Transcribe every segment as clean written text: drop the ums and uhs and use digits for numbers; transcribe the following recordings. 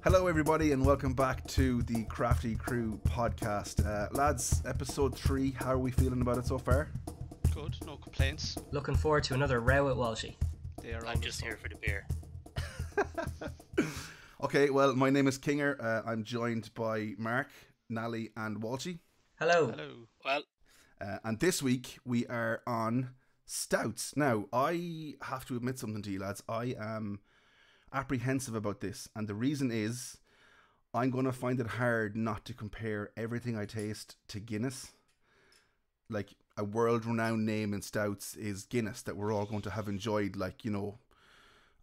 Hello everybody and welcome back to the Crafty Crew podcast. Lads, episode 3, how are we feeling about it so far? Good, no complaints. Looking forward to another row at Walshy. I'm just here for the beer. Okay, well, my name is Kinger. I'm joined by Mark, Nally and Walshy. Hello. Hello. Well, And this week we are on Stouts. Now, I have to admit something to you lads. I am apprehensive about this, and the reason is I'm going to find it hard not to compare everything I taste to Guinness. Like, a world-renowned name in Stouts is Guinness that we're all going to have enjoyed, like, you know,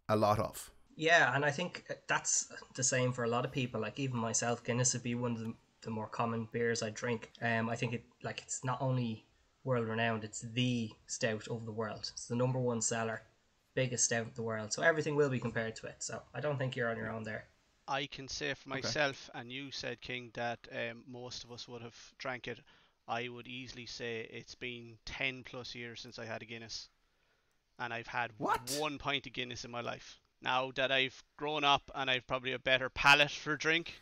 a lot of. Yeah, and I think that's the same for a lot of people. Like, even myself, Guinness would be one of the more common beers I drink. I think it's not only world-renowned, it's the stout of the world. It's the number one seller, biggest stout of the world. So everything will be compared to it. So I don't think you're on your own there. I can say for myself, and you said, King, that most of us would have drank it. I would easily say it's been 10 plus years since I had a Guinness. And I've had one pint of Guinness in my life. Now that I've grown up and I've probably a better palate for drink,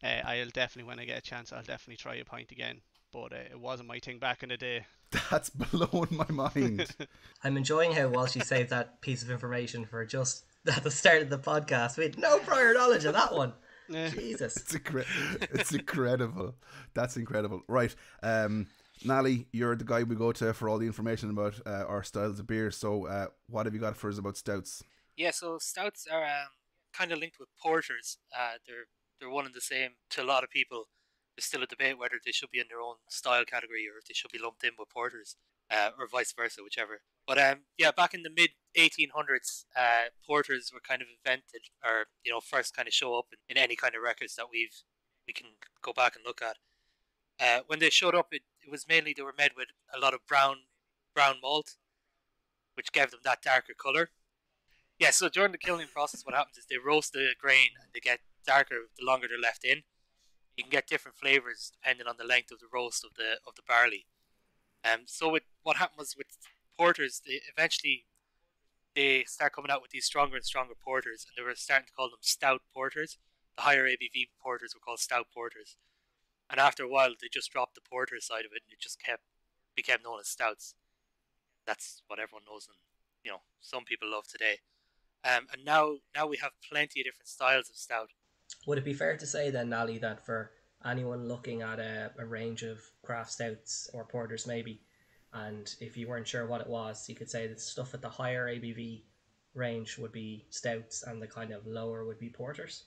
I'll definitely, when I get a chance, I'll definitely try a pint again. But it wasn't my thing back in the day. That's blown my mind. I'm enjoying how Walshy saved that piece of information for just at the start of the podcast. We had no prior knowledge of that one. Jesus. It's incredible. That's incredible. Right. Nally, you're the guy we go to for all the information about our styles of beer. So what have you got for us about stouts? yeah, so stouts are kind of linked with porters. They're one and the same to a lot of people. There's still a debate whether they should be in their own style category or if they should be lumped in with porters, or vice versa, whichever. But yeah, back in the mid 1800s, porters were kind of invented, or first kind of show up in any kind of records that we can go back and look at. When they showed up, it was mainly they were made with a lot of brown malt, which gave them that darker color. Yeah, so during the kilning process, what happens is they roast the grain and they get darker the longer they're left in. You can get different flavors depending on the length of the roast of the barley. So what happened was with porters, they start coming out with these stronger and stronger porters, and they were starting to call them stout porters. The higher ABV porters were called stout porters, and after a while, they just dropped the porter side of it, and it just became known as stouts. That's what everyone knows, and some people love today. And now we have plenty of different styles of stout. Would it be fair to say then, Nally, that for anyone looking at a range of craft stouts or porters maybe, and if you weren't sure what it was, you could say that stuff at the higher ABV range would be stouts and the kind of lower would be porters?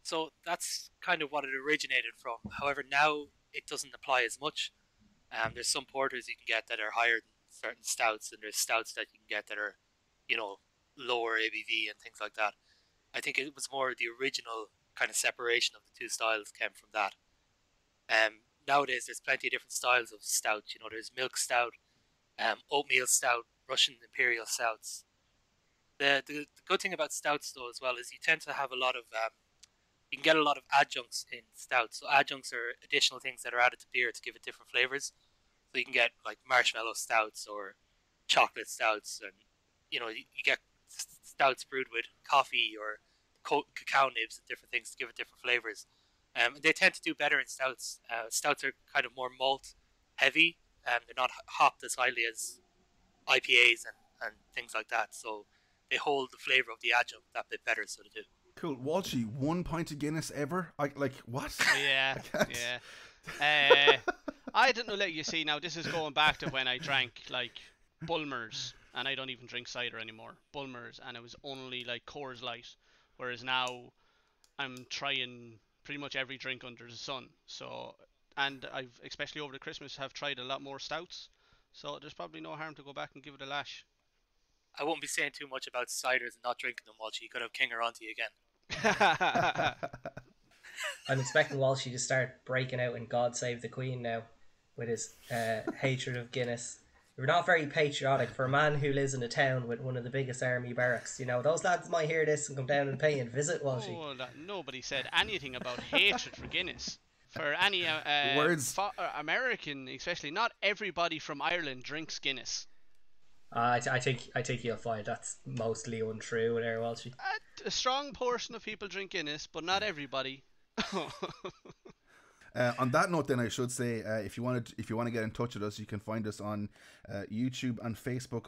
So that's kind of what it originated from. However, now it doesn't apply as much. There's some porters you can get that are higher than certain stouts, and there's stouts that you can get that are, lower ABV and things like that. I think it was more the original kind of separation of the two styles came from that. Nowadays, there's plenty of different styles of stout. There's milk stout, oatmeal stout, Russian imperial stouts. The good thing about stouts, though, as well, is you tend to have a lot of you can get a lot of adjuncts in stouts. So adjuncts are additional things that are added to beer to give it different flavors. So you can get like marshmallow stouts or chocolate stouts, and you get stouts brewed with coffee or cacao nibs and different things to give it different flavors. They tend to do better in stouts. Stouts are kind of more malt heavy, and they're not hopped as highly as IPAs and things like that. So they hold the flavour of the adjunct that bit better, so they do. Cool. Walshy, 1 pint of Guinness ever? What? Yeah, I don't know. You see, now this is going back to when I drank like Bulmers, and I don't even drink cider anymore. Bulmers, and it was only like Coors Light. Whereas now, I'm trying pretty much every drink under the sun. So, and I've, especially over the Christmas, have tried a lot more stouts. So there's probably no harm to go back and give it a lash. I won't be saying too much about ciders and not drinking them, Walshy. You could have Kinger onto you again. I'm expecting Walshy to start breaking out in God Save the Queen now with his hatred of Guinness. You're not very patriotic for a man who lives in a town with one of the biggest army barracks. Those lads might hear this and come down and pay and visit Walshy. Oh, nobody said anything about hatred for Guinness. For any Words. American, especially, not everybody from Ireland drinks Guinness. I think you'll find that's mostly untrue there, Walshy. A strong portion of people drink Guinness, but not everybody. On that note, then I should say, if you want to get in touch with us, you can find us on YouTube and Facebook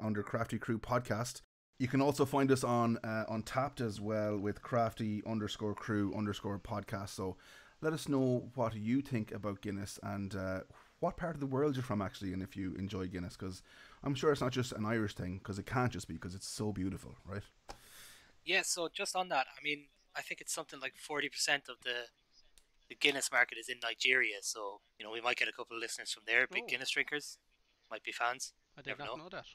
under Crafty Crew Podcast. You can also find us on Tapped as well with Crafty_Crew_podcast. So let us know what you think about Guinness and what part of the world you're from actually, and if you enjoy Guinness, because I'm sure it's not just an Irish thing, because it can't just be because it's so beautiful, right? Yeah, so just on that, I mean, I think it's something like 40% of the Guinness market is in Nigeria, so, you know, we might get a couple of listeners from there, big Guinness drinkers, might be fans. I did not know that.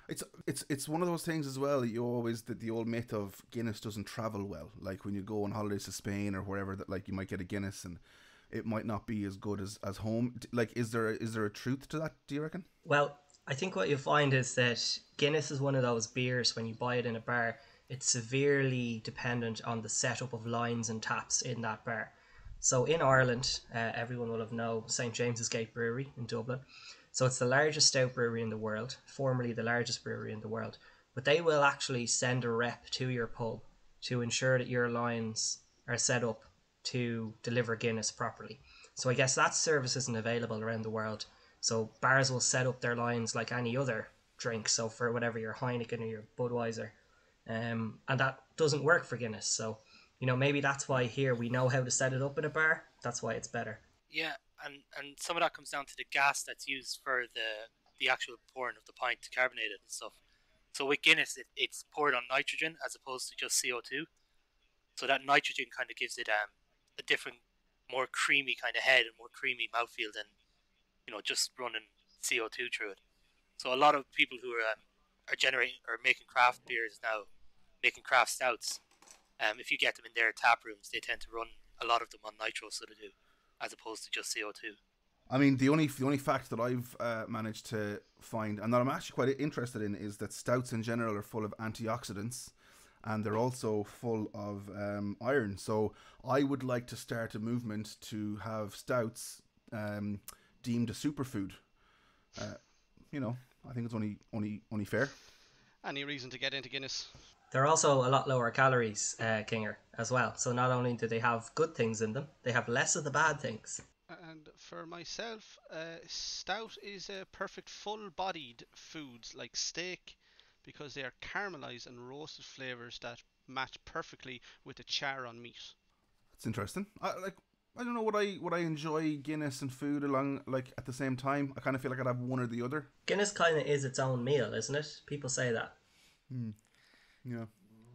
It's one of those things as well. You always the old myth of Guinness doesn't travel well. Like when you go on holidays to Spain or wherever, that like you might get a Guinness and it might not be as good as home. Like, is there a truth to that? Do you reckon? Well, I think what you'll find is that Guinness is one of those beers when you buy it in a bar, it's severely dependent on the setup of lines and taps in that bar. So in Ireland, everyone will have known St James's Gate Brewery in Dublin. So it's the largest stout brewery in the world, formerly the largest brewery in the world. But they will actually send a rep to your pub to ensure that your lines are set up to deliver Guinness properly. So I guess that service isn't available around the world. So bars will set up their lines like any other drink. So for whatever your Heineken or your Budweiser. And that doesn't work for Guinness. So, you know, maybe that's why here we know how to set it up in a bar. That's why it's better. Yeah, and some of that comes down to the gas that's used for the actual pouring of the pint to carbonate it and stuff. So with Guinness, it's poured on nitrogen as opposed to just CO2. So that nitrogen kind of gives it a different, more creamy kind of head and more creamy mouthfeel than, you know, just running CO2 through it. So a lot of people who are generating or making craft beers now, making craft stouts, if you get them in their tap rooms, they tend to run a lot of them on nitro, so they do, as opposed to just CO2. I mean, the only fact that I've managed to find, and that I'm actually quite interested in, is that stouts in general are full of antioxidants, and they're also full of iron. So I would like to start a movement to have stouts deemed a superfood. You know, I think it's only fair. Any reason to get into Guinness? They're also a lot lower calories, Kinger, as well. So not only do they have good things in them, they have less of the bad things. And for myself, stout is a perfect full-bodied foods like steak, because they are caramelized and roasted flavors that match perfectly with the char on meat. That's interesting. I don't know, would I enjoy Guinness and food along, like, at the same time? I kind of feel like I'd have one or the other. Guinness kind of is its own meal, isn't it? People say that. Yeah.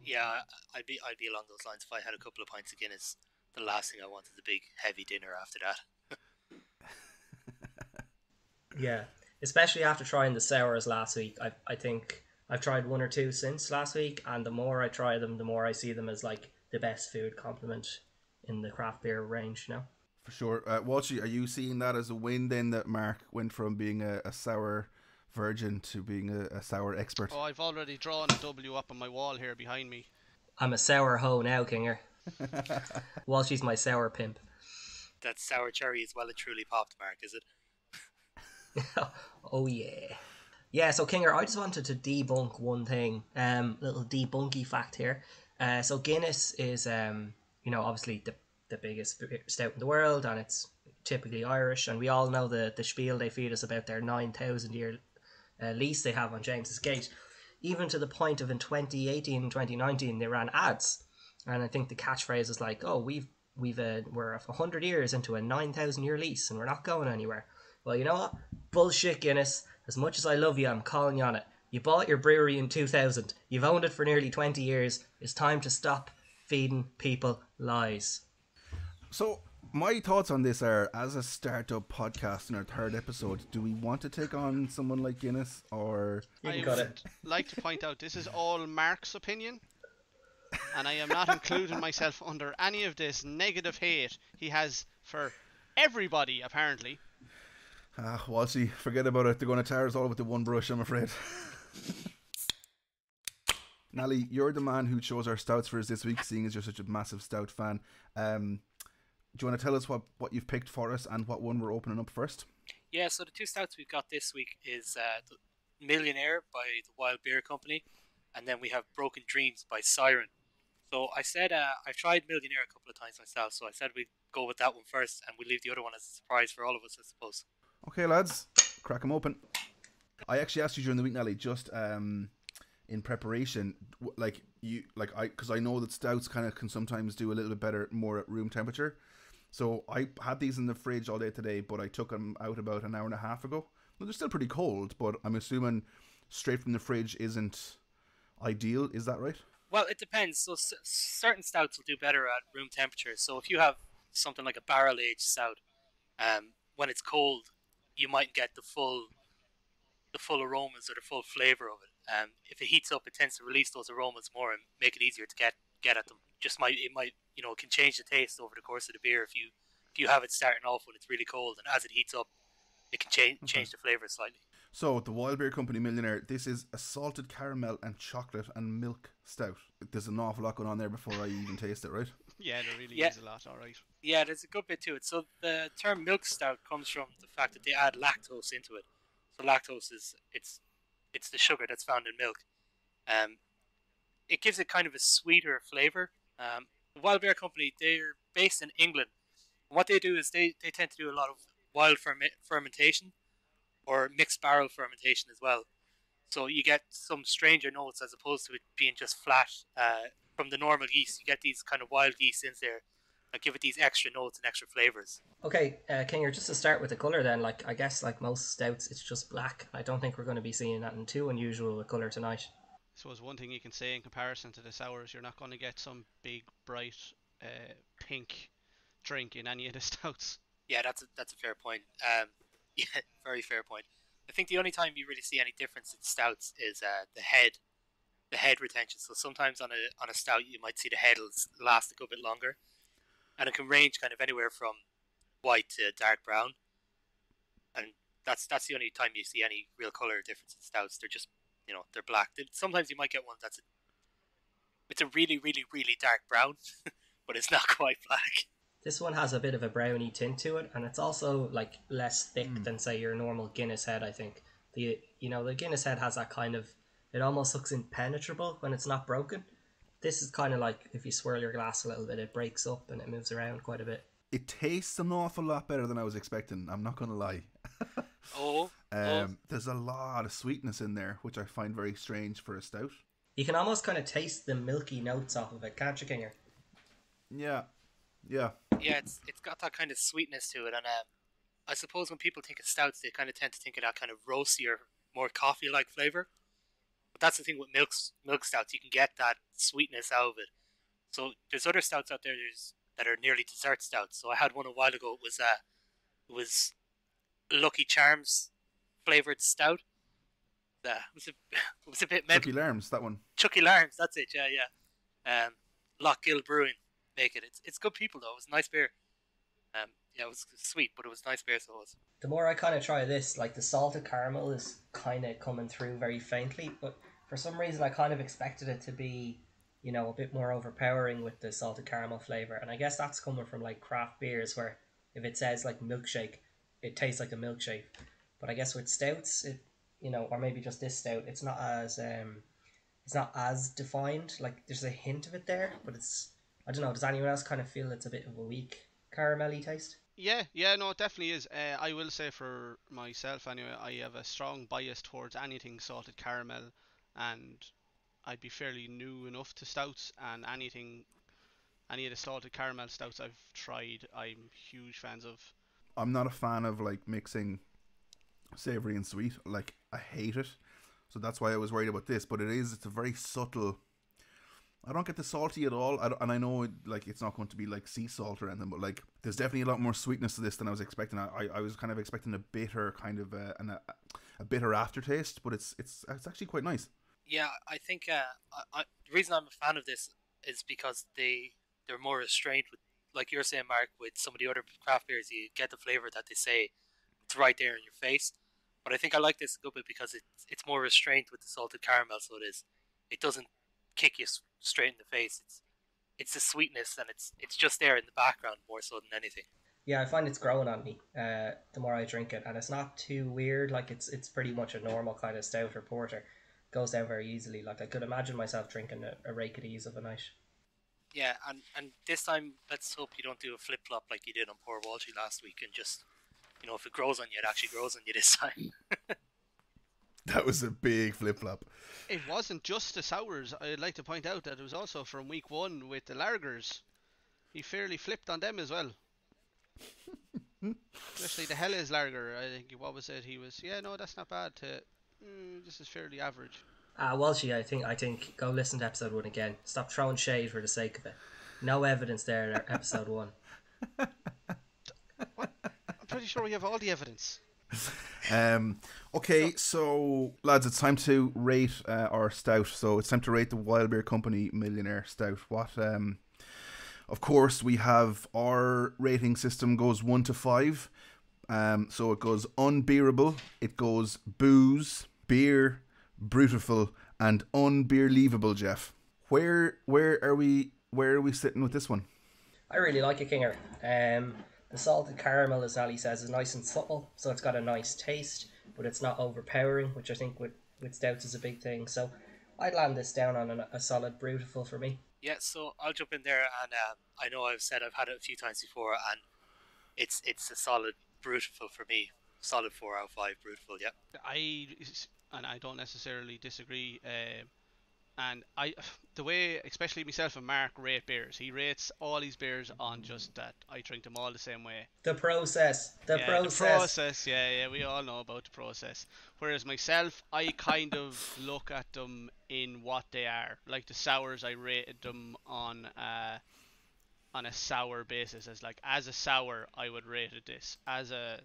Yeah, I'd be along those lines. If I had a couple of pints of Guinness, the last thing I want is a big heavy dinner after that. Yeah, especially after trying the sours last week. I think I've tried one or two since last week, and the more I try them, the more I see them as like the best food complement in the craft beer range, you know? For sure. Walshy, are you seeing that as a win then, that Mark went from being a sour virgin to being a sour expert? Oh, I've already drawn a W up on my wall here behind me. I'm a sour hoe now, Kinger. Walshy's my sour pimp. That sour cherry is well and truly popped, Mark, is it? Oh yeah. Yeah, so Kinger, I just wanted to debunk one thing. Little debunky fact here. So Guinness is you know, obviously the biggest stout in the world, and it's typically Irish, and we all know the spiel they feed us about their 9,000 year lease they have on James's Gate, even to the point of in 2018 and 2019 they ran ads, and I think the catchphrase is like, oh, we're 100 years into a 9,000 year lease and we're not going anywhere. Well, you know what? Bullshit, Guinness. As much as I love you, I'm calling you on it. You bought your brewery in 2000. You've owned it for nearly 20 years. It's time to stop feeding people lies. So my thoughts on this are, as a startup podcast in our third episode, do we want to take on someone like Guinness, or... You got it. Like to point out, this is all Mark's opinion, and I am not including myself under any of this negative hate he has for everybody, apparently. Walshy, forget about it. They're going to tar us all with the one brush, I'm afraid. Nally, you're the man who chose our stouts for us this week, seeing as you're such a massive stout fan. Do you want to tell us what you've picked for us and what one we're opening up first? Yeah, so the two stouts we've got this week is Millionaire by the Wild Beer Company, and then we have Broken Dreams by Siren. So I said I've tried Millionaire a couple of times myself, so I said we'd go with that one first, and we leave the other one as a surprise for all of us, I suppose. Okay, lads, crack them open. I actually asked you during the week, Nally, just in preparation, because I know that stouts kind of can sometimes do a little bit better, more at room temperature. So I had these in the fridge all day today, but I took them out about an hour and a half ago. Well, they're still pretty cold, but I'm assuming straight from the fridge isn't ideal. Is that right? Well, it depends. So certain stouts will do better at room temperature. So if you have something like a barrel-aged stout, when it's cold, you might get the full aromas or the full flavor of it. If it heats up, it tends to release those aromas more and make it easier to get at them. It might can change the taste over the course of the beer if you have it starting off when it's really cold, and as it heats up, it can change the flavor slightly. So the Wild Beer Company Millionaire, this is a salted caramel and chocolate and milk stout. There's an awful lot going on there before I even taste it, right? Yeah, there really is a lot. All right. Yeah, there's a good bit to it. So the term milk stout comes from the fact that they add lactose into it. So lactose is it's the sugar that's found in milk. It gives it kind of a sweeter flavor. The Wild Beer Company, they're based in England. And what they do is they tend to do a lot of wild fermentation or mixed barrel fermentation as well. So you get some stranger notes as opposed to it being just flat from the normal yeast. You get these kind of wild yeast in there that give it these extra notes and extra flavors. Okay, Kinger, just to start with the colour then, I guess like most stouts, it's just black. I don't think we're going to be seeing that in too unusual a colour tonight. I suppose one thing you can say in comparison to the sours, you're not going to get some big, bright pink drink in any of the stouts. Yeah, that's a fair point. Yeah, very fair point. I think the only time you really see any difference in stouts is the head retention. So sometimes on a stout, you might see the head will last a good bit longer, and it can range kind of anywhere from white to dark brown, and that's the only time you see any real color difference in stouts. They're just they're black. Sometimes you might get one it's a really really really dark brown, but it's not quite black. This one has a bit of a browny tint to it, and it's also like less thick than say your normal Guinness head. I think the Guinness head has that kind of, it almost looks impenetrable when it's not broken. This is kind of like if you swirl your glass a little bit, it breaks up and it moves around quite a bit. It tastes an awful lot better than I was expecting. I'm not going to lie. There's a lot of sweetness in there, which I find very strange for a stout. You can almost kind of taste the milky notes off of it, can't you, Kinger? Yeah. Yeah, it's got that kind of sweetness to it, and I suppose when people think of stouts, they kind of tend to think of that kind of roasty or more coffee-like flavor. But that's the thing with milk stouts; you can get that sweetness out of it. So there's other stouts out there that are nearly dessert stouts. So I had one a while ago. It was Lucky Charms flavored stout. It was a bit mental. Chucky Larms, that one. Chucky Larms, that's it. Yeah. Lockgill Brewing make it. It's good people though. It was a nice beer. Yeah, it was sweet, but it was nice beer. So it was. The more I kind of try this, like the salted caramel is kind of coming through very faintly, but for some reason I kind of expected it to be, a bit more overpowering with the salted caramel flavor, and I guess that's coming from like craft beers where if it says like milkshake, it tastes like a milkshake. But I guess with stouts, it, or maybe just this stout, it's not as defined. Like there's a hint of it there, but it's, I don't know. Does anyone else kind of feel it's a bit of a weak caramelly taste? Yeah, no, it definitely is. I will say for myself anyway, I have a strong bias towards anything salted caramel, and I'd be fairly new enough to stouts, and any of the salted caramel stouts I've tried, I'm huge fans of. I'm not a fan of like mixing savory and sweet. Like I hate it, so that's why I was worried about this. But it's a very subtle. I don't get the salty at all, and I know it's not going to be like sea salt or anything, but like there's definitely a lot more sweetness to this than I was expecting. I was kind of expecting a bitter kind of a bitter aftertaste, but it's actually quite nice. Yeah, I think the reason I'm a fan of this is because they're more restrained with, like you're saying, Mark, with some of the other craft beers. You get the flavor that they say it's right there in your face, but I think I like this a good bit because it's more restrained with the salted caramel, so it doesn't kick you straight in the face. It's the sweetness, and it's just there in the background more so than anything. Yeah, I find it's growing on me the more I drink it, and it's not too weird. Like it's pretty much a normal kind of stout or porter. Goes down very easily. Like I could imagine myself drinking a rake of these of a night. Yeah, and this time, let's hope you don't do a flip flop like you did on poor Walshy last week, and just, if it grows on you, it actually grows on you this time. That was a big flip flop. It wasn't just the sours. I'd like to point out that it was also from week 1 with the lagers. He fairly flipped on them as well. Especially the Helles lager. I think, what was it? He was, yeah, no, that's not bad. This is fairly average. Walshy, I think go listen to episode 1 again. Stop throwing shade for the sake of it. No evidence there in episode 1. What? I'm pretty sure we have all the evidence. Okay, so lads, it's time to rate our stout. So it's time to rate the Wild Beer Company Millionaire Stout. What? Of course, we have our rating system goes 1 to 5. So it goes unbearable, it goes booze, beer, brutiful, and unbeerleavable. Jeff, where are we sitting with this one? I really like it, Kinger. The salted caramel, as Nally says, is nice and subtle, so it's got a nice taste, but it's not overpowering, which I think with stouts is a big thing. So I'd land this down on a solid brutiful for me. Yeah, so I'll jump in there, and I know I've said I've had it a few times before, and it's a solid brutiful for me. Solid 4 out of 5 brutiful. Yeah. I don't necessarily disagree. And the way, especially myself and Mark rate beers, he rates all these beers on just that I drink them all the same way. The process. The process. Yeah, we all know about the process. Whereas myself, I kind of look at them in what they are. Like the sours, I rated them on a sour basis. As a sour, I would rate it this. As a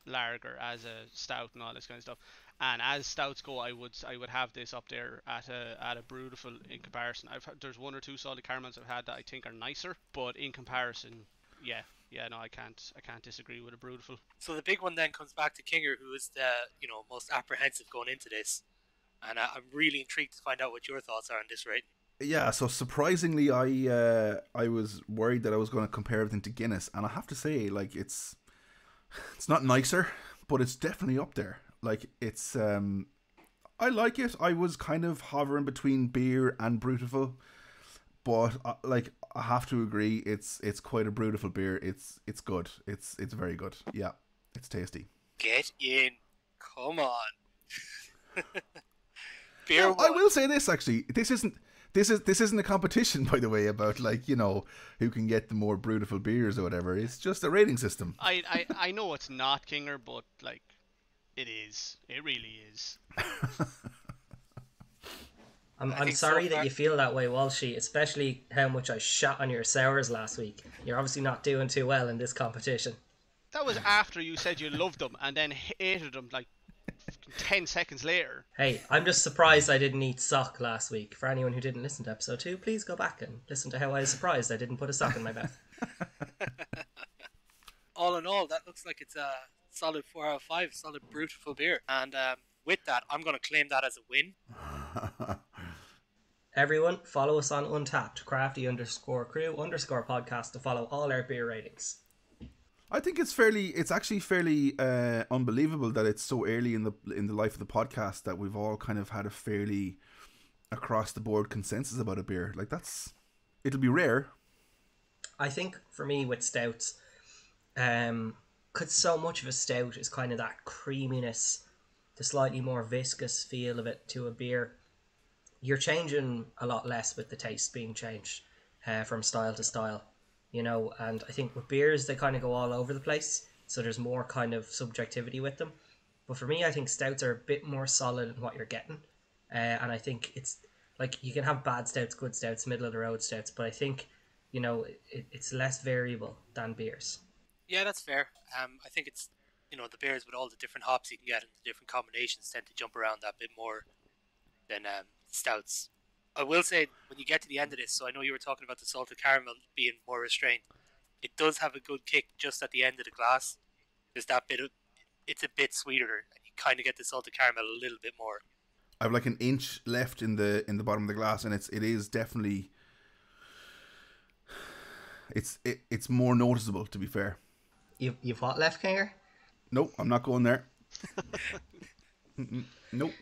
lager, as a stout, and all this kind of stuff. And as stouts go, I would have this up there at a brutiful in comparison. There's 1 or 2 salted caramels I've had that I think are nicer, but in comparison, yeah, no, I can't disagree with a brutiful. So the big one then comes back to Kinger, who is the most apprehensive going into this, and I'm really intrigued to find out what your thoughts are on this rating. Yeah, so surprisingly, I was worried that I was going to compare everything to Guinness, and I have to say, like, it's not nicer, but it's definitely up there. Like, it's I like it. I was kind of hovering between beer and brutiful, but I have to agree, it's quite a brutiful beer. It's good. It's very good. Yeah, it's tasty. Get in, come on. Beer. No, I will say this actually. This isn't a competition, by the way, about who can get the more brutiful beers or whatever. It's just a rating system. I know it's not, Kinger, but like. It is. It really is. I'm sorry that you feel that way, Walshy, especially how much I shot on your sours last week. You're obviously not doing too well in this competition. That was after you said you loved them and then hated them like 10 seconds later. Hey, I'm just surprised I didn't eat sock last week. For anyone who didn't listen to episode 2, please go back and listen to how I was surprised I didn't put a sock in my mouth. All in all, that looks like it's a solid 4 out of 5, solid brutiful beer. And with that, I'm going to claim that as a win. Everyone, follow us on Untapped, Crafty_crew_podcast to follow all our beer ratings. I think it's actually fairly unbelievable that it's so early in the life of the podcast that we've all kind of had a fairly across the board consensus about a beer. Like, it'll be rare. I think for me with stouts, because so much of a stout is kind of that creaminess, the slightly more viscous feel of it to a beer, you're changing a lot less with the taste being changed from style to style, and I think with beers they kind of go all over the place, so there's more kind of subjectivity with them. But for me, I think stouts are a bit more solid in what you're getting, and I think it's like you can have bad stouts, good stouts, middle of the road stouts, but I think it's less variable than beers. Yeah, that's fair. I think it's, the beers with all the different hops you can get and the different combinations tend to jump around that bit more than stouts. I will say, when you get to the end of this, so I know you were talking about the salted caramel being more restrained, it does have a good kick just at the end of the glass. There's that bit of, it's a bit sweeter, and you kind of get the salted caramel a little bit more. I have like an inch left in the bottom of the glass, and it is definitely, it's more noticeable, to be fair. You've what left, Kinger? Nope, I'm not going there. Nope.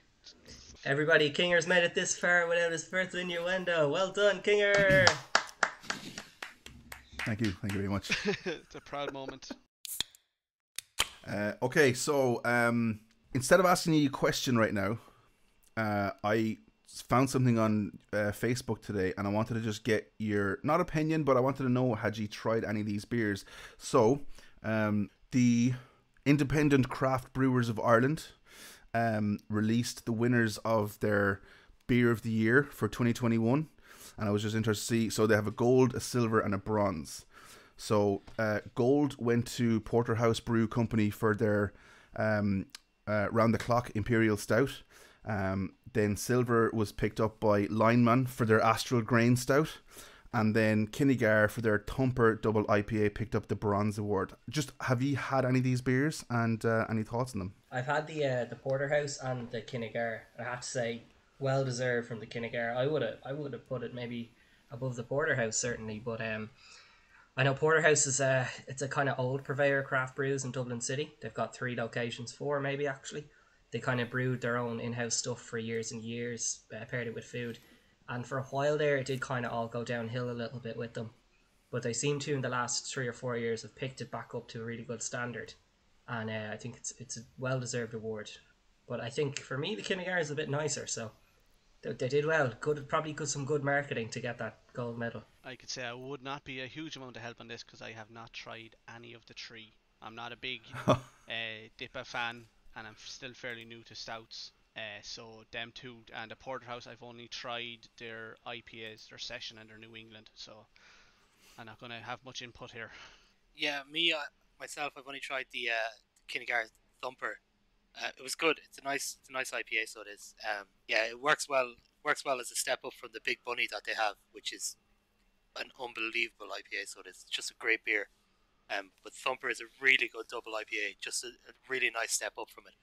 Everybody, Kinger's made it this far without his first innuendo. Well done, Kinger! Thank you very much. It's a proud moment. Okay, so instead of asking you a question right now, I found something on Facebook today, and I wanted to just get your, not opinion, but I wanted to know, had you tried any of these beers? So, the Independent Craft Brewers of Ireland released the winners of their Beer of the Year for 2021, and I was just interested to see, so they have a gold, a silver, and a bronze. So gold went to Porterhouse Brew Company for their round the clock Imperial Stout. Then silver was picked up by Lineman for their Astral Grain Stout, and then Kinnegar for their Thumper Double IPA picked up the bronze award. Just, have you had any of these beers, and any thoughts on them? I've had the Porterhouse and the Kinnegar. I have to say, well deserved from the Kinnegar. I would have put it maybe above the Porterhouse certainly, but I know Porterhouse is it's a kind of old purveyor of craft brews in Dublin City. They've got 3 locations, 4 maybe actually. They kind of brewed their own in-house stuff for years and years, paired it with food. And for a while there, it did kind of all go downhill a little bit with them. But they seem to, in the last 3 or 4 years, have picked it back up to a really good standard. And I think it's a well-deserved award. But I think, for me, the Kinnegar is a bit nicer, so they did well. Probably some good marketing to get that gold medal. I could say I would not be a huge amount of help on this because I have not tried any of the 3. I'm not a big DIPA fan, and I'm still fairly new to stouts. So them 2 and the Porterhouse, I've only tried their IPAs, their Session and their New England. So I'm not going to have much input here. Yeah, me myself, I've only tried the Kinnegar Thumper. It was good. It's a nice IPA, so it is. Yeah, it works well. Works well as a step up from the Big Bunny that they have, which is an unbelievable IPA. So it is just a great beer. But Thumper is a really good double IPA, just a really nice step up from it.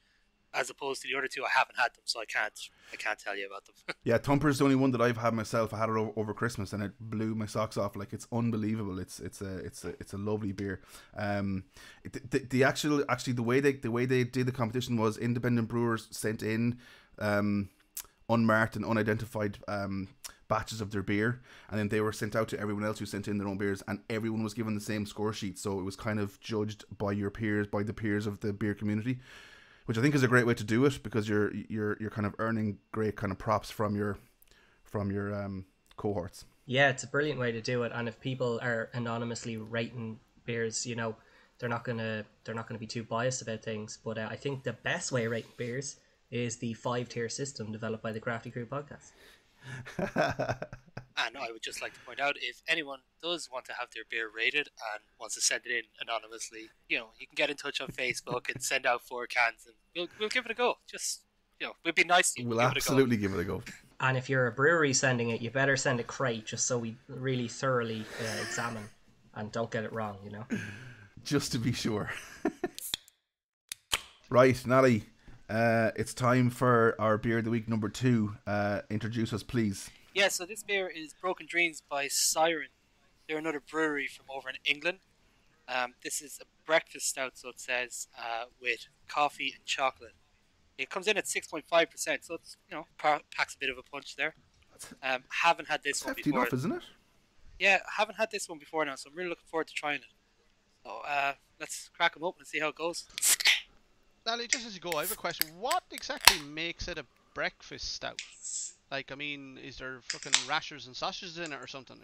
As opposed to the other 2, I haven't had them, so I can't tell you about them. Yeah, Thumper's the only one that I've had myself. I had it over Christmas, and it blew my socks off. Like, it's unbelievable. It's a lovely beer. Actually the way they did the competition was independent brewers sent in unmarked and unidentified batches of their beer, and then they were sent out to everyone else who sent in their own beers, and everyone was given the same score sheet. So it was kind of judged by your peers, by the peers of the beer community, which I think is a great way to do it, because you're kind of earning great kind of props from your cohorts. Yeah, it's a brilliant way to do it. And if people are anonymously rating beers, you know, they're not gonna be too biased about things. But I think the best way of rating beers is the 5-tier system developed by the Crafty Crew podcast. And I would just like to point out, if anyone does want to have their beer rated and wants to send it in anonymously, you can get in touch on Facebook and send out 4 cans, and we'll give it a go. Just, we'll be nice to you. We'll absolutely give it a go. And if you're a brewery sending it, you better send a crate, just so we really thoroughly examine and don't get it wrong, Just to be sure. Right, Nally, it's time for our beer of the week number 2. Introduce us, please. Yeah, so this beer is Broken Dreams by Siren. They're another brewery from over in England. This is a breakfast stout, so it says, with coffee and chocolate. It comes in at 6.5%, so it's, packs a bit of a punch there. Haven't had this one before. Enough, isn't it? Yeah, haven't had this one before now, so I'm really looking forward to trying it. So let's crack them open and see how it goes. Nally, just as you go, I have a question. What exactly makes it a breakfast stout? Like, I mean, is there fucking rashers and sausages in it or something,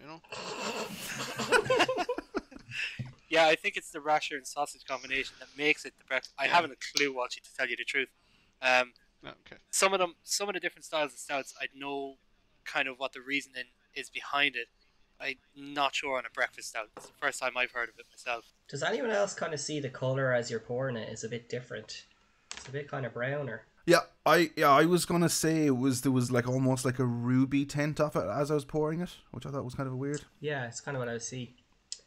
Yeah, I think it's the rasher and sausage combination that makes it the breakfast. I haven't a clue, Walshy, to tell you the truth. Okay. Some of the different styles of stouts, I know kind of what the reasoning is behind it. I'm not sure on a breakfast stout. It's the first time I've heard of it myself. Does anyone else kind of see the colour as you're pouring it is a bit different? It's a bit kind of browner. Yeah, I was gonna say there was like almost like a ruby tint off it as I was pouring it, which I thought was kind of weird. Yeah, it's kind of what I see.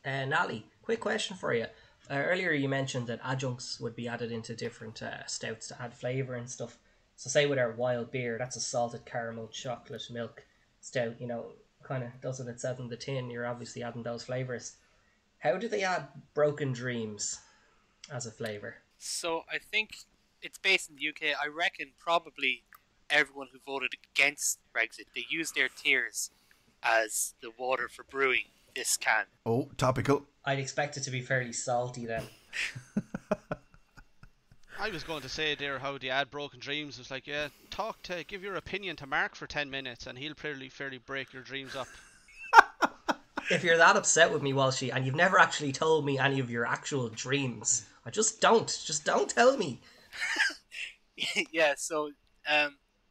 Nally, quick question for you. Earlier you mentioned that adjuncts would be added into different stouts to add flavour and stuff. So say with our wild beer, that's a salted caramel chocolate milk stout, kind of does what it says in the tin. You're obviously adding those flavours. How do they add Broken Dreams as a flavour? So I think it's based in the UK. I reckon probably everyone who voted against Brexit, they used their tears as the water for brewing this can. Oh, topical. I'd expect it to be fairly salty then. I was going to say there how the ad Broken Dreams was like, yeah, give your opinion to Mark for 10 minutes and he'll fairly break your dreams up. If you're that upset with me, Walshy, and you've never actually told me any of your actual dreams, just don't tell me. Yeah, so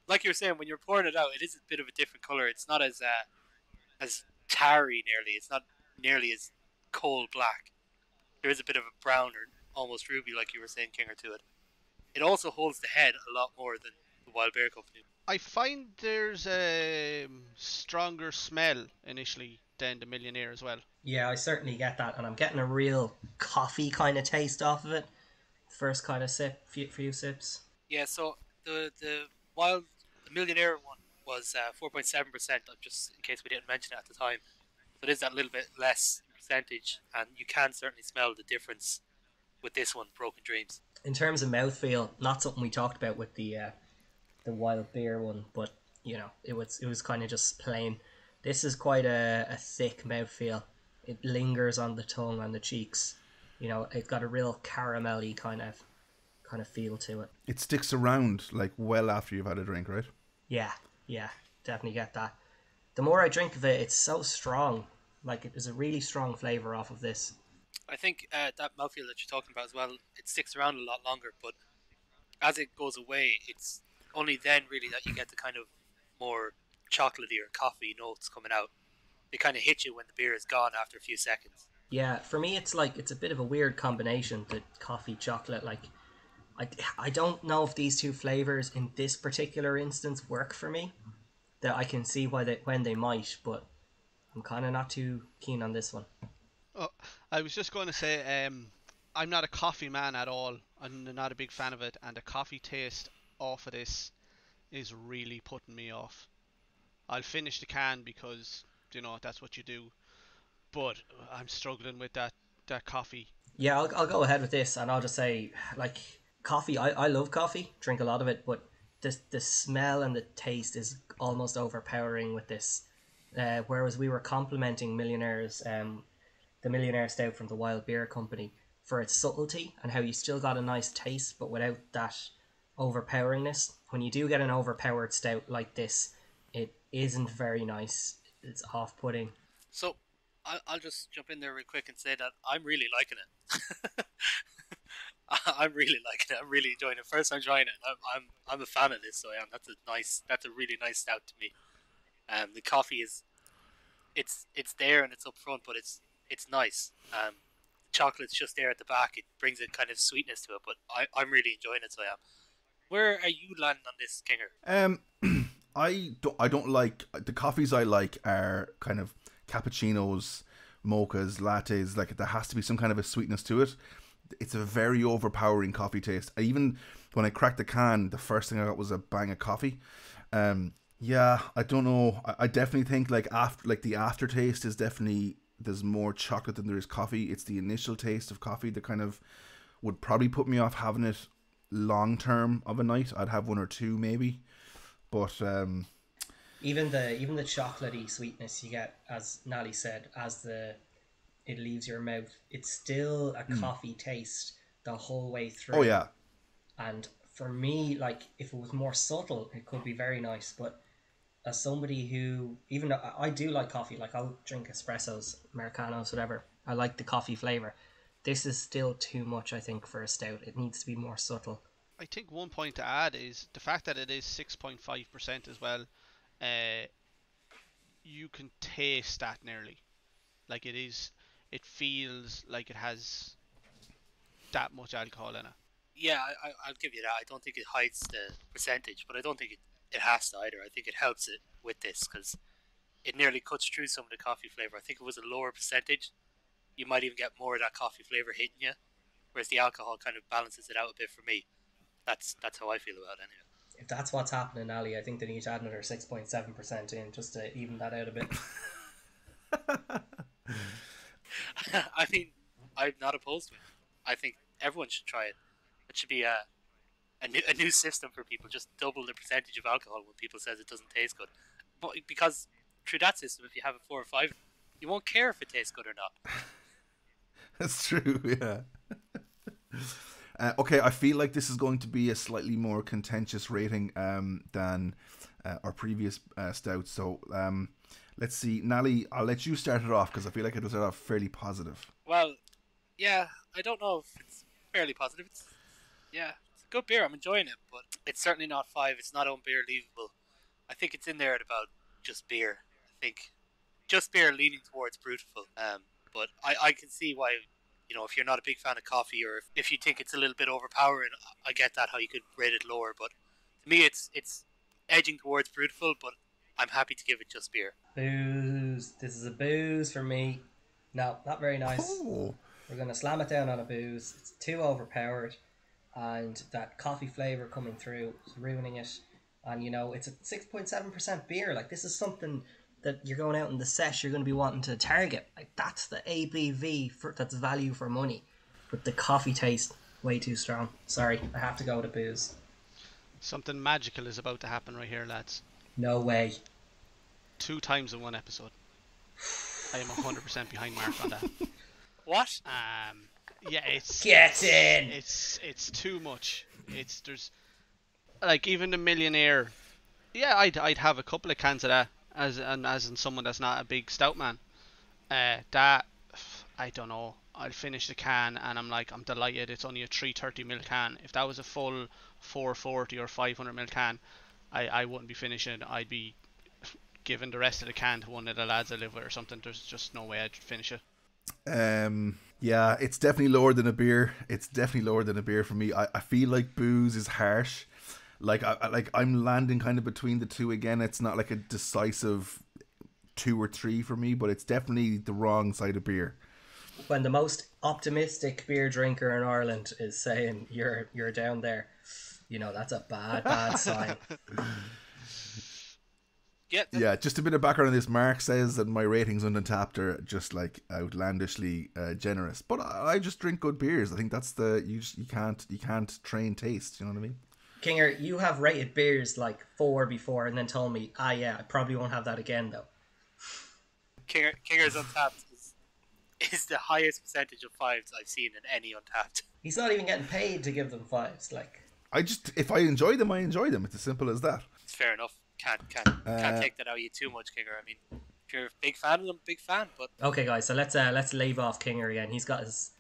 like you were saying, when you're pouring it out, it is a bit of a different color. It's not as tarry nearly. It's not nearly as coal black. There is a bit of a brown or almost ruby, like you were saying, Kinger, to it. It also holds the head a lot more than the Wild Bear Company. I find there's a stronger smell initially than the Millionaire as well. Yeah, I certainly get that, and I'm getting a real coffee kind of taste off of it. First kind of few sips. Yeah, so the Millionaire one was 4.7%, just in case we didn't mention it at the time. So it is that little bit less percentage, and you can certainly smell the difference with this one, Broken Dreams. In terms of mouthfeel, not something we talked about with the Wild Beer one, but you know, it was kind of just plain. This is quite a thick mouthfeel. It lingers on the tongue, on the cheeks. You know, it got a real caramelly kind of feel to it. It sticks around like well after you've had a drink, right? Yeah, definitely get that. The more I drink of it, it's so strong. Like, it is a really strong flavour off of this. I think that mouthfeel that you're talking about as well, it sticks around a lot longer, but as it goes away, it's only then really that you get the kind of more chocolatey or coffee notes coming out. They kind of hit you when the beer is gone after a few seconds. Yeah, for me it's a bit of a weird combination, the coffee chocolate. Like, I don't know if these two flavours in this particular instance work for me. That I can see when they might, but I'm kind of not too keen on this one. Oh, I was just going to say, I'm not a coffee man at all. I'm not a big fan of it, and the coffee taste off of this is really putting me off. I'll finish the can because, you know, that's what you do, but I'm struggling with that coffee. Yeah, I'll go ahead with this, and I'll just say, like, coffee, I love coffee, drink a lot of it, but the smell and the taste is almost overpowering with this. Whereas we were complimenting Millionaire's, the Millionaire Stout from the Wild Beer Company for its subtlety and how you still got a nice taste, but without that overpoweringness. When you do get an overpowered stout like this, it isn't very nice. It's off-putting. So I'll just jump in there real quick and say that I'm really liking it. I'm really liking it. I'm really enjoying it. First time trying it. I'm a fan of this. So I am. That's a really nice stout to me. The coffee is, it's there and it's up front, but it's nice. Chocolate's just there at the back. It brings a kind of sweetness to it, but I'm really enjoying it. So I am. Where are you landing on this, Kinger? I don't like the coffees. I like are kind of cappuccinos, mochas, lattes. Like, there has to be some kind of a sweetness to it. It's a very overpowering coffee taste. Even when I cracked the can, the first thing I got was a bang of coffee. Yeah, I don't know. I definitely think the aftertaste is definitely, there's more chocolate than there is coffee. It's the initial taste of coffee that kind of would probably put me off having it long term of a night. I'd have one or two maybe, but even the chocolatey sweetness you get, as Nally said, as it leaves your mouth, it's still a coffee taste the whole way through. Oh yeah. And for me, like, if it was more subtle, it could be very nice. But as somebody who, even though I do like coffee, like, I'll drink espressos, Americanos, whatever, I like the coffee flavour. This is still too much, I think, for a stout. It needs to be more subtle. I think one point to add is the fact that it is 6.5% as well. You can taste that nearly. Like, it feels like it has that much alcohol in it. Yeah, I'll give you that. I don't think it hides the percentage, but I don't think it has to either. I think it helps it with this because it nearly cuts through some of the coffee flavour. I think it was a lower percentage. You might even get more of that coffee flavour hitting you, whereas the alcohol kind of balances it out a bit for me. That's how I feel about it anyway. If that's what's happening, Nally, I think they need to add another 6.7% in just to even that out a bit. I mean, I'm not opposed to it. I think everyone should try it. It should be a new system for people. Just double the percentage of alcohol when people says it doesn't taste good. But because through that system, if you have a 4 or 5, you won't care if it tastes good or not. That's true, yeah. Okay, I feel like this is going to be a slightly more contentious rating than our previous stout. So let's see. Nally, I'll let you start it off because I feel like it'll start off fairly positive. Well, yeah, I don't know if it's fairly positive. It's a good beer. I'm enjoying it, but it's certainly not 5. It's not unbeerleavable. I think it's in there at about just beer. I think just beer leaning towards Brutiful. But I can see why, if you're not a big fan of coffee or if you think it's a little bit overpowering, I get that, how you could rate it lower. But to me, it's edging towards Brutiful, but I'm happy to give it just beer. Booze. This is a booze for me. No, not very nice. Oh. We're going to slam it down on a booze. It's too overpowered. And that coffee flavour coming through is ruining it. And, it's a 6.7% beer. Like, this is something that you're going out in the sesh, you're going to be wanting to target. Like, that's the ABV that's value for money. But the coffee taste, way too strong. Sorry, I have to go with a booze. Something magical is about to happen right here, lads. No way. 2 times in one episode. I am 100% behind Mark on that. What? Yeah, it's Get in. It's too much. There's like even the Millionaire. Yeah, I'd have a couple of cans of that as in someone that's not a big stout man. That I don't know. I'll finish the can and I'm delighted. It's only a 330ml can. If that was a full 440 or 500ml can, I wouldn't be finishing. I'd be giving the rest of the can to one of the lads I live with or something. There's just no way I'd finish it. Yeah, it's definitely lower than a beer. It's definitely lower than a beer for me. I feel like booze is harsh. Like I'm landing kind of between the two again. It's not like a decisive 2 or 3 for me, but it's definitely the wrong side of beer. When the most optimistic beer drinker in Ireland is saying you're down there, that's a bad sign. Yeah, just a bit of background on this. Mark says that my ratings on Untappd are just like outlandishly generous, but I just drink good beers. I think that's you can't train taste. You know what I mean? Kinger, you have rated beers like 4 before, and then told me, I probably won't have that again though. Kinger's Untappd is the highest percentage of 5s I've seen in any Untappd. He's not even getting paid to give them 5s. Like, if I enjoy them, I enjoy them. It's as simple as that. It's fair enough. Can't take that out of you too much, Kinger. I mean, if you're a big fan of them, big fan. But okay, guys, so let's leave off Kinger again. He's got his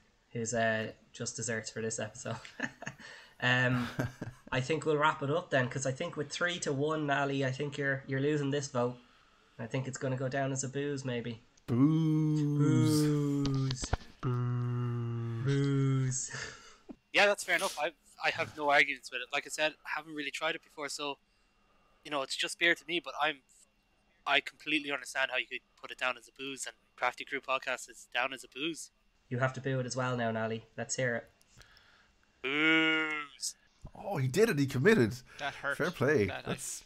just desserts for this episode. I think we'll wrap it up then, because I think with 3-1, Nally, I think you're losing this vote. I think it's going to go down as a booze, maybe. Booze. Yeah, that's fair enough. I have no arguments with it. Like I said, I haven't really tried it before, so it's just beer to me. But I completely understand how you could put it down as a booze, and Crafty Crew Podcast is down as a booze. You have to boo it as well now, Nally. Let's hear it. Booze. Oh, he did it. He committed. That hurt. Fair play.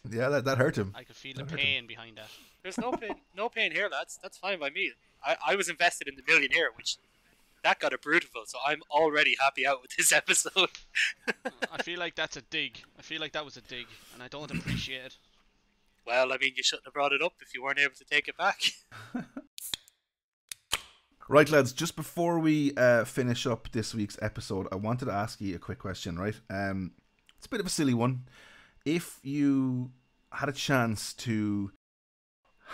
That hurt him. I could feel the pain behind that. There's no pain here, lads. That's fine by me. I was invested in the Millionaire, which that got a Brutiful, so I'm already happy out with this episode. I feel like that's a dig. I feel like that was a dig, and I don't appreciate it. Well, I mean, you shouldn't have brought it up if you weren't able to take it back. Right, lads, just before we finish up this week's episode, I wanted to ask you a quick question, right? It's a bit of a silly one. If you had a chance to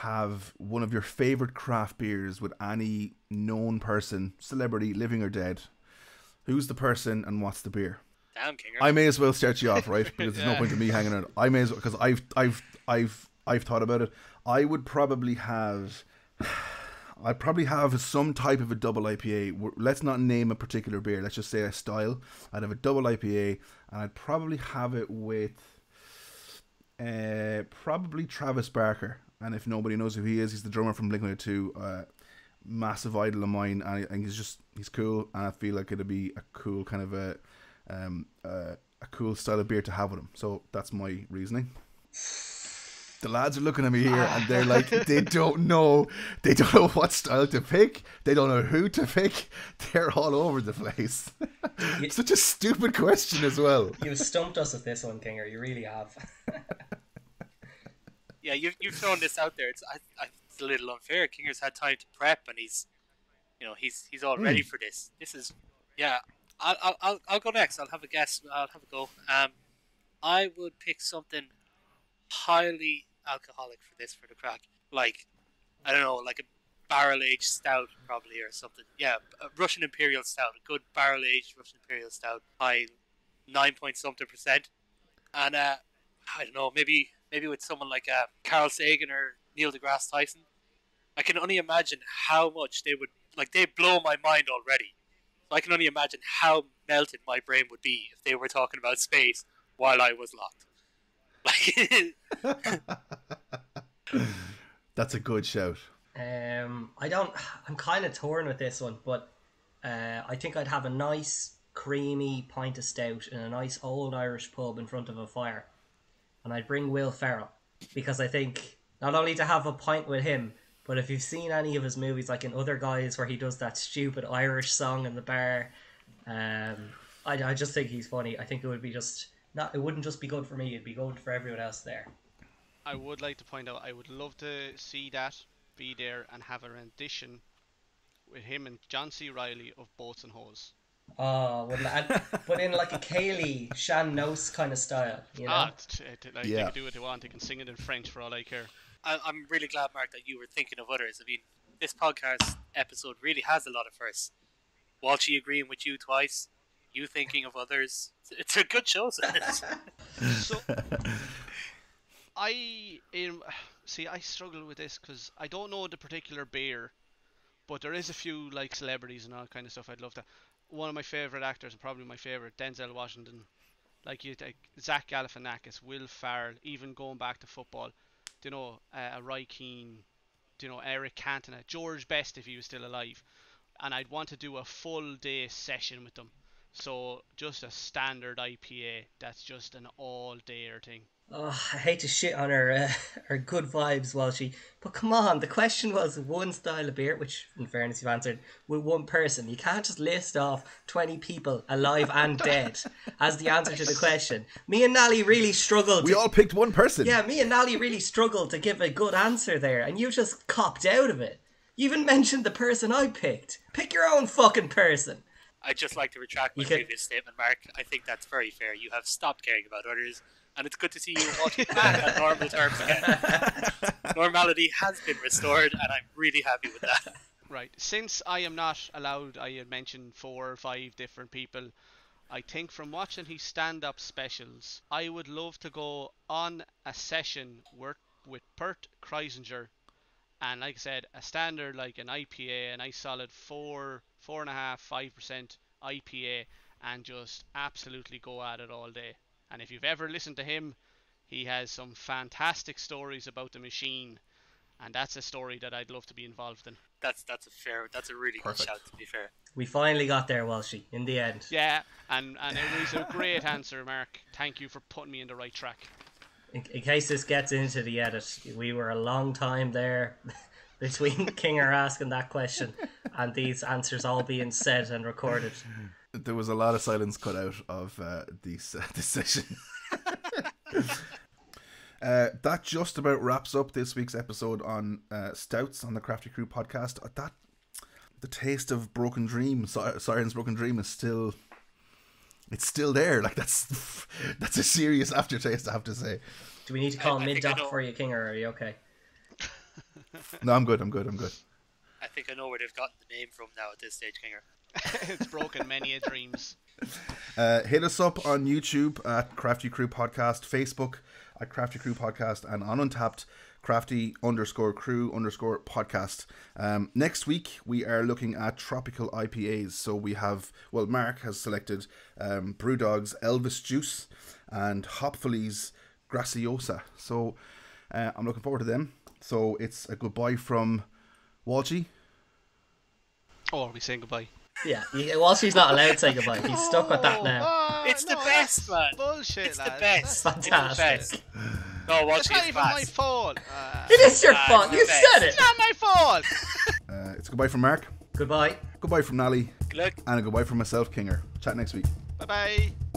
have one of your favourite craft beers with any known person, celebrity, living or dead, who's the person and what's the beer? Damn, Kinger. I may as well start you off, right? Because there's no point in me hanging out. I may as well, because I've thought about it. I'd probably have some type of a double IPA. Let's not name a particular beer. Let's just say a style. I'd have a double IPA, and I'd probably have it with probably Travis Barker. And if nobody knows who he is, he's the drummer from Blink-182. Massive idol of mine, and he's cool. And I feel like it'd be a cool kind of a cool style of beer to have with him. So that's my reasoning. The lads are looking at me here and they're like, they don't know what style to pick. They don't know who to pick. They're all over the place. Such a stupid question as well. You've stumped us with this one, Kinger. You really have. Yeah, you've thrown this out there. It's a little unfair. Kinger's had time to prep, and he's all ready for this. This is, yeah. I'll go next. I'll have a guess. I'll have a go. I would pick something highly alcoholic for the crack. Like, I don't know, like a barrel-aged stout probably, or something. Yeah, a Russian Imperial Stout. A good barrel-aged Russian Imperial Stout. High 9-point-something%. And, I don't know, maybe with someone like Carl Sagan or Neil deGrasse Tyson. I can only imagine how much they would, like, they blow my mind already. So I can only imagine how melted my brain would be if they were talking about space while I was locked. That's a good shout. I'm kind of torn with this one, but I think I'd have a nice creamy pint of stout in a nice old Irish pub in front of a fire, and I'd bring Will Ferrell, because I think not only to have a pint with him, but if you've seen any of his movies, like in Other Guys where he does that stupid Irish song in the bar, I just think he's funny. I think it would be it wouldn't just be good for me, it'd be good for everyone else there. I would like to point out, I would love to see that, be there, and have a rendition with him and John C. Reilly of Boats and Hoes. Oh, but in like a Kaylee, Shan Nose kind of style, you know? They can do what they want. They can sing it in French for all I care. I'm really glad, Mark, that you were thinking of others. I mean, this podcast episode really has a lot of firsts. Walshy agreeing with you twice, you thinking of others. It's a good show. So, I struggle with this because I don't know the particular beer, but there is a few like celebrities and all kind of stuff I'd love to. One of my favourite actors, and probably my favourite, Denzel Washington, like Zach Galifianakis, Will Ferrell, even going back to football, Roy Keane, Eric Cantona, George Best if he was still alive, and I'd want to do a full day session with them. So just a standard IPA that's just an all-dayer thing. Oh, I hate to shit on her good vibes, Walshy, but come on, the question was one style of beer, which in fairness you've answered with one person. You can't just list off 20 people alive and dead as the answer to the question. Me and Nally really struggled. We all picked one person. Yeah, me and Nally really struggled to give a good answer there, and you just copped out of it. You even mentioned the person I picked. Pick your own fucking person. I'd just like to retract my previous statement, Mark. I think that's very fair. You have stopped caring about others, and it's good to see you walking back on normal terms again. Normality has been restored, and I'm really happy with that. Right. Since I am not allowed, I had mentioned 4 or 5 different people. I think from watching his stand-up specials, I would love to go on a session with Bert Kreisinger, and like I said, a standard like an IPA, a nice solid 4.5, 5% IPA, and just absolutely go at it all day. And if you've ever listened to him, he has some fantastic stories about the machine, and that's a story that I'd love to be involved in. That's a really good shout, to be fair. We finally got there, Walshy, in the end. Yeah, and it was a great answer, Mark. Thank you for putting me in the right track. In case this gets into the edit, we were a long time there between Kinger asking that question and these answers all being said and recorded. There was a lot of silence cut out of this session. That just about wraps up this week's episode on Stouts on the Crafty Crew podcast. The taste of Broken Dream, Siren's Broken Dream, is still there. Like that's a serious aftertaste, I have to say. Do we need to call mid-doc for you, Kinger, or are you okay? No, I'm good. I think I know where they've gotten the name from now at this stage, Kinger. It's broken many a dreams. Hit us up on YouTube at Crafty Crew Podcast, Facebook at Crafty Crew Podcast, and on Untapped, Crafty_Crew_Podcast. Next week, we are looking at tropical IPAs. So we have, Mark has selected Brewdog's Elvis Juice and Hopfully's Graciosa. So I'm looking forward to them. So it's a goodbye from Walshy. Oh, are we saying goodbye? Yeah, Walshy's not allowed to say goodbye. He's stuck with that now. It's the best, man. Bullshit, it's lad. The best. Fantastic. No, Walshy, it's not even my fault. It is your fault. You said it. It's not my fault. It's a goodbye from Mark. Goodbye. Goodbye from Nally. Good luck. And a goodbye from myself, Kinger. Chat next week. Bye bye.